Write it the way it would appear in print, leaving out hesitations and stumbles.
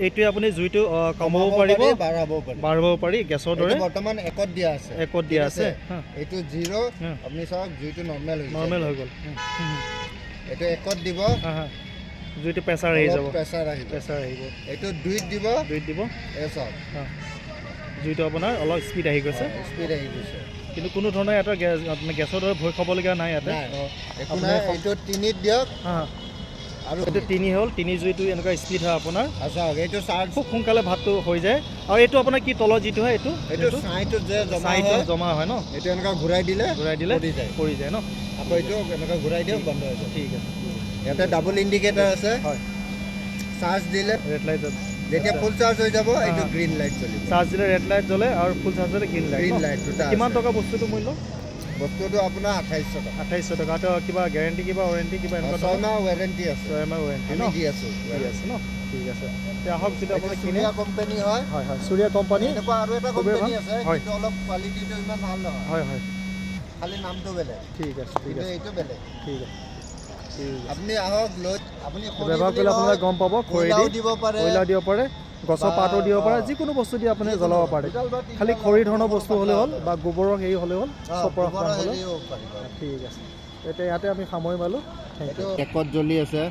এইটোৱে আপুনি জুইটো কমাব পাৰিব বাঢ়াব পাৰি গেছৰ দৰে বৰ্তমান একত দিয়া আছে এইটো 0 আপুনি চাওক জুইটো নৰ্মেল হৈ গ'ল এইটো একত দিব জুইটো প্ৰেছাৰ আহি যাব প্ৰেছাৰ আহিব এইটো 2ত দিব এই চাওক জুইটো আপোনাৰ অলপ স্পীড আহি গৈছে কিন্তু কোনো ধৰণৰ এটা গেছৰ দৰে ভয় খাবলগীয়া নাই ইয়াতে এইটো 3ত দিয়ক আৰু এইটো 3 হ'ল 3 জুইটো এনেকুৱা স্পীড হয় আপোনাৰ আচ্ছা এইটো চাৰ্জ খুব সোনকালে ভাতটো হৈ যায় আৰু এইটো আপোনাৰ কি তলৰ যিটো হয় এইটো ছাইটো যে জমা হয় ন এইটো এনেকুৱা ঘূৰাই দিলে পৰি যায় ন আকৌ এইটো এনেকুৱা ঘূৰাই দিয়ক বন্ধ হৈ যায় ঠিক আছে ইয়াতে ডাবল ইণ্ডিকেটাৰ আছে হয় চাৰ্জ দিলে ৰেড লাইট যেতিয়া ফুল চাৰ্জ হৈ যাব এইটো গ্ৰীণ লাইট জ্বলিব চাৰ্জ দিলে ৰেড লাইট জ্বলে আৰু ফুল চাৰ্জ দিলে গ্ৰীণ লাইট দুটা কিমান টকা বস্তুটো মূল্য বস্তুটো আপোনাৰ 2800 টকা আৰু কিবা গ্যাৰান্টি কিবা ৱাৰেণ্টি কিবা এনেকুৱা 6 মাহ ৱাৰেণ্টি আছে 6 মাহ ৱাৰেণ্টি ন দি আছে ন ঠিক আছে এতিয়া আহক যদি আপুনি কিনে কোম্পানী হয় সূৰ্য কোম্পানী এনেকুৱা আৰু এটা কোম্পানী আছে কিন্তু অলপ কোৱালিটিটো ইমান ভাল নহয় হয় খালি নামটো বেলেগ ঠিক আছে এইটো বেলেগ ঠিক আছে আপুনি আহক লৈ আপুনি ব্যৱহাৰ কৰিলে আপোনাৰ গম পাব খৰি দিব পাৰে কয়লা দিব পাৰে গছৰ পাতো দিব পাৰে যিকোনো বস্তু দি আপুনি জ্বলাব পাৰে খালি খৰি ধৰণৰ বস্তু হ'লে হ'ল বা গোবৰৰ হেৰি হ'লে হ'ল চপৰা হ'লে ঠিক আছে এতিয়া ইয়াতে আমি সামৰি মালো একত জ্বলি আছে